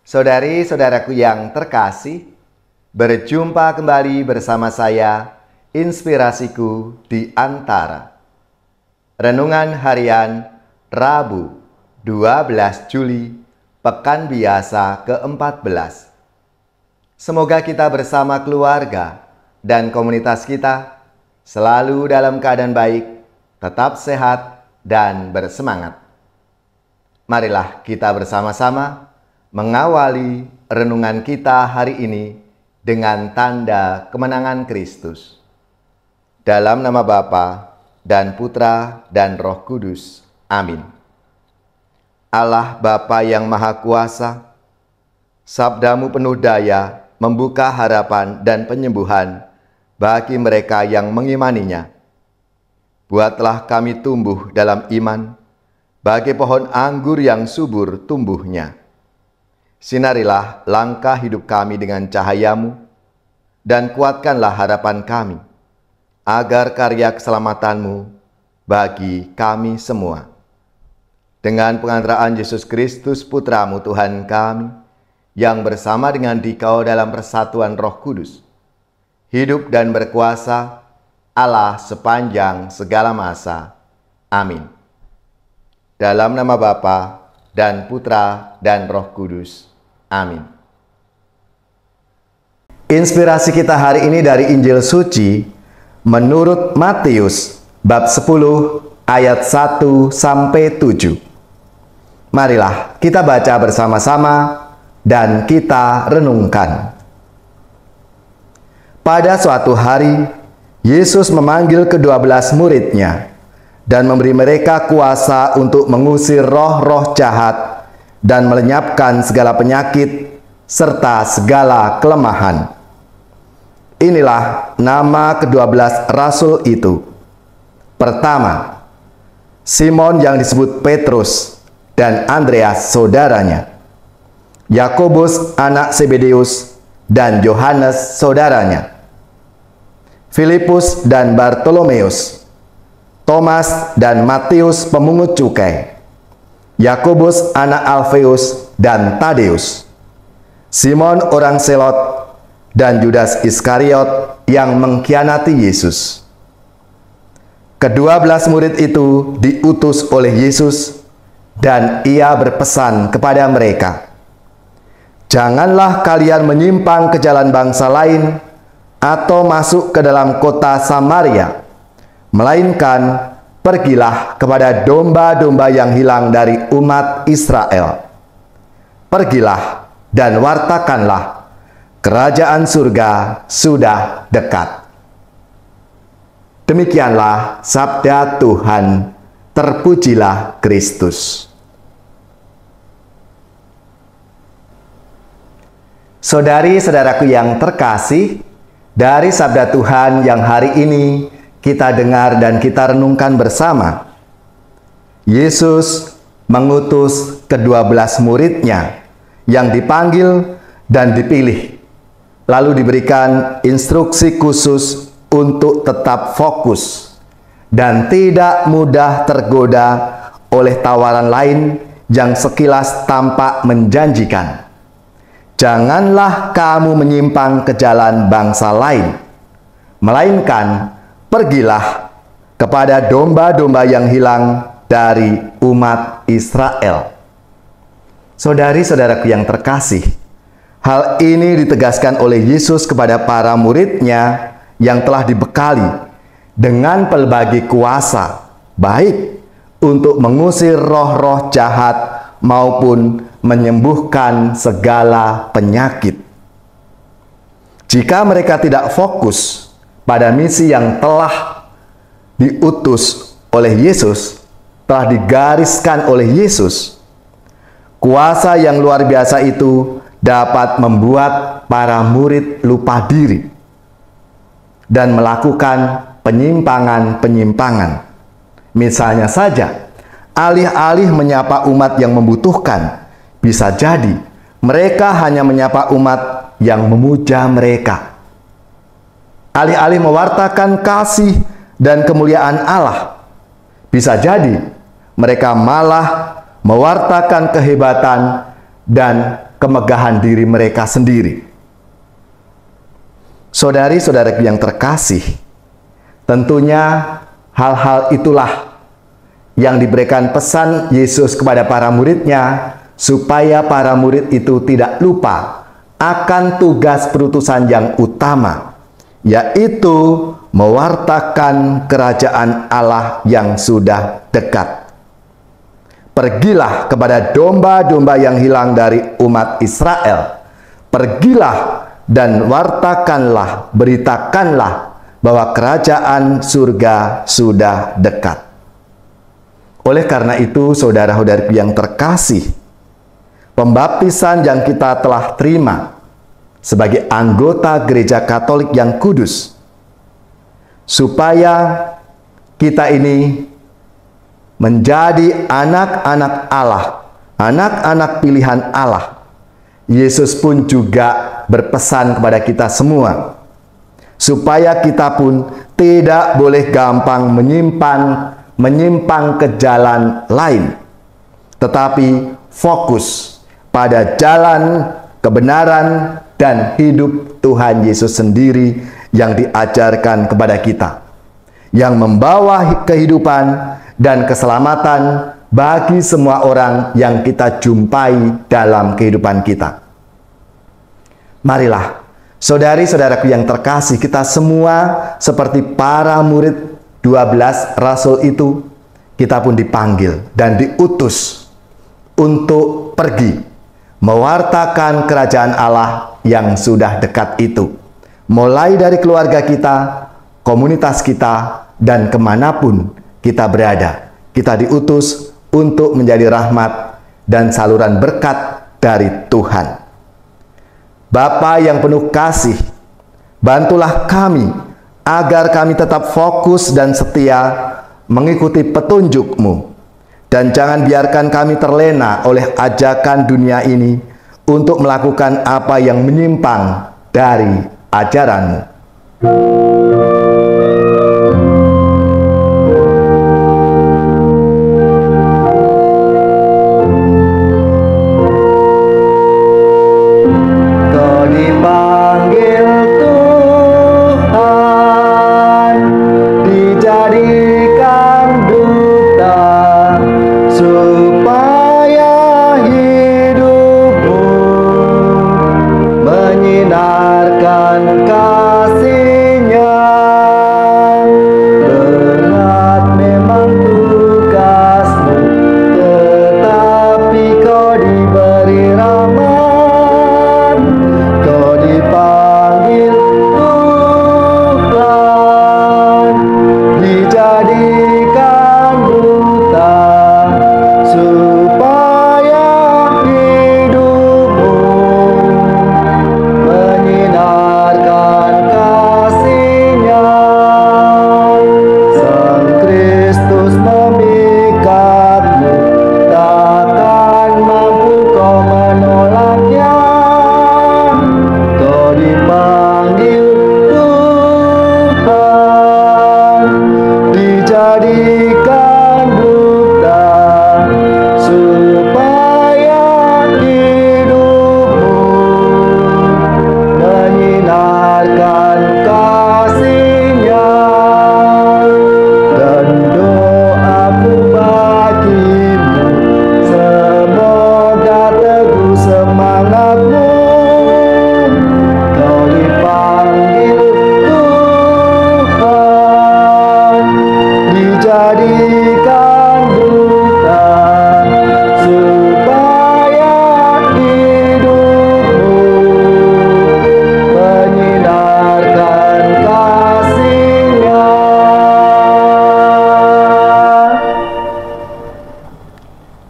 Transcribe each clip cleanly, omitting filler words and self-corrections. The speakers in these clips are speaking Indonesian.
Saudari-saudaraku yang terkasih, berjumpa kembali bersama saya, Inspirasiku di Antara. Renungan Harian Rabu 12 Juli, Pekan Biasa ke-14. Semoga kita bersama keluarga dan komunitas kita selalu dalam keadaan baik, tetap sehat, dan bersemangat. Marilah kita bersama-sama mengawali renungan kita hari ini dengan tanda kemenangan Kristus. Dalam nama Bapa dan Putra dan Roh Kudus. Amin. Allah Bapa yang Maha Kuasa, sabdamu penuh daya membuka harapan dan penyembuhan bagi mereka yang mengimaninya. Buatlah kami tumbuh dalam iman, bagai pohon anggur yang subur tumbuhnya. Sinarilah langkah hidup kami dengan cahayamu, dan kuatkanlah harapan kami, agar karya keselamatanmu bagi kami semua. Dengan pengantaraan Yesus Kristus Putramu Tuhan kami, yang bersama dengan Dikau dalam persatuan Roh Kudus, hidup dan berkuasa Allah sepanjang segala masa. Amin. Dalam nama Bapa dan Putra dan Roh Kudus. Amin. Inspirasi kita hari ini dari Injil Suci menurut Matius bab 10 ayat 1 sampai 7. Marilah kita baca bersama-sama dan kita renungkan. Pada suatu hari, Yesus memanggil ke-12 muridnya dan memberi mereka kuasa untuk mengusir roh-roh jahat dan melenyapkan segala penyakit serta segala kelemahan. Inilah nama ke-12 rasul itu. Pertama, Simon yang disebut Petrus dan Andreas saudaranya, Yakobus anak Zebedeus dan Yohanes saudaranya, Filipus dan Bartolomeus, Thomas dan Matius pemungut cukai, Yakobus anak Alfeus dan Tadeus, Simon orang Selot, dan Judas Iskariot yang mengkhianati Yesus. Ke-12 murid itu diutus oleh Yesus, dan ia berpesan kepada mereka, "Janganlah kalian menyimpang ke jalan bangsa lain atau masuk ke dalam kota Samaria, melainkan pergilah kepada domba-domba yang hilang dari umat Israel. Pergilah dan wartakanlah, kerajaan surga sudah dekat." Demikianlah sabda Tuhan. Terpujilah Kristus. Saudari-saudaraku yang terkasih, dari sabda Tuhan yang hari ini kita dengar dan kita renungkan bersama, Yesus mengutus ke-12 muridnya yang dipanggil dan dipilih, lalu diberikan instruksi khusus untuk tetap fokus dan tidak mudah tergoda oleh tawaran lain yang sekilas tampak menjanjikan. Janganlah kamu menyimpang ke jalan bangsa lain, melainkan pergilah kepada domba-domba yang hilang dari umat Israel. Saudari-saudaraku yang terkasih, hal ini ditegaskan oleh Yesus kepada para muridnya yang telah dibekali dengan pelbagai kuasa, baik untuk mengusir roh-roh jahat maupun menyembuhkan segala penyakit. Jika mereka tidak fokus pada misi yang telah diutus oleh Yesus, telah digariskan oleh Yesus, kuasa yang luar biasa itu dapat membuat para murid lupa diri dan melakukan penyimpangan-penyimpangan. Misalnya saja, alih-alih menyapa umat yang membutuhkan, bisa jadi mereka hanya menyapa umat yang memuja mereka. Alih-alih mewartakan kasih dan kemuliaan Allah, bisa jadi mereka malah mewartakan kehebatan dan kemegahan diri mereka sendiri. Saudari-saudaraku yang terkasih, tentunya hal-hal itulah yang diberikan pesan Yesus kepada para muridnya, supaya para murid itu tidak lupa akan tugas perutusan yang utama, yaitu mewartakan kerajaan Allah yang sudah dekat. Pergilah kepada domba-domba yang hilang dari umat Israel. Pergilah dan wartakanlah, beritakanlah bahwa kerajaan surga sudah dekat. Oleh karena itu, saudara-saudariku yang terkasih, pembaptisan yang kita telah terima sebagai anggota gereja Katolik yang kudus, supaya kita ini menjadi anak-anak Allah, anak-anak pilihan Allah. Yesus pun juga berpesan kepada kita semua, supaya kita pun tidak boleh gampang menyimpang ke jalan lain, tetapi fokus pada jalan kebenaran dan hidup Tuhan Yesus sendiri yang diajarkan kepada kita, yang membawa kehidupan dan keselamatan bagi semua orang yang kita jumpai dalam kehidupan kita. Marilah, saudari-saudaraku yang terkasih, kita semua seperti para murid 12 rasul itu, kita pun dipanggil dan diutus untuk pergi mewartakan kerajaan Allah yang sudah dekat itu, mulai dari keluarga kita, komunitas kita, dan kemanapun kita berada. Kita diutus untuk menjadi rahmat dan saluran berkat dari Tuhan. Bapa yang penuh kasih, bantulah kami agar kami tetap fokus dan setia mengikuti petunjuk-Mu, dan jangan biarkan kami terlena oleh ajakan dunia ini untuk melakukan apa yang menyimpang dari ajaran-Mu.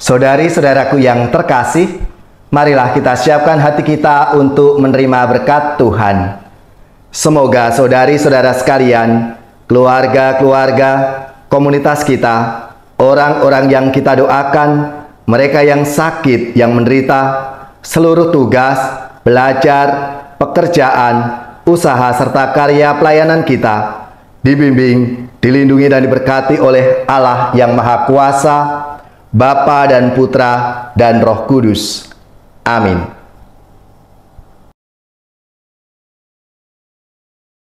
Saudari-saudaraku yang terkasih, marilah kita siapkan hati kita untuk menerima berkat Tuhan. Semoga saudari-saudara sekalian, keluarga-keluarga, komunitas kita, orang-orang yang kita doakan, mereka yang sakit, yang menderita, seluruh tugas, belajar, pekerjaan, usaha, serta karya pelayanan kita, dibimbing, dilindungi dan diberkati oleh Allah yang Maha Kuasa, Bapa dan Putra dan Roh Kudus. Amin.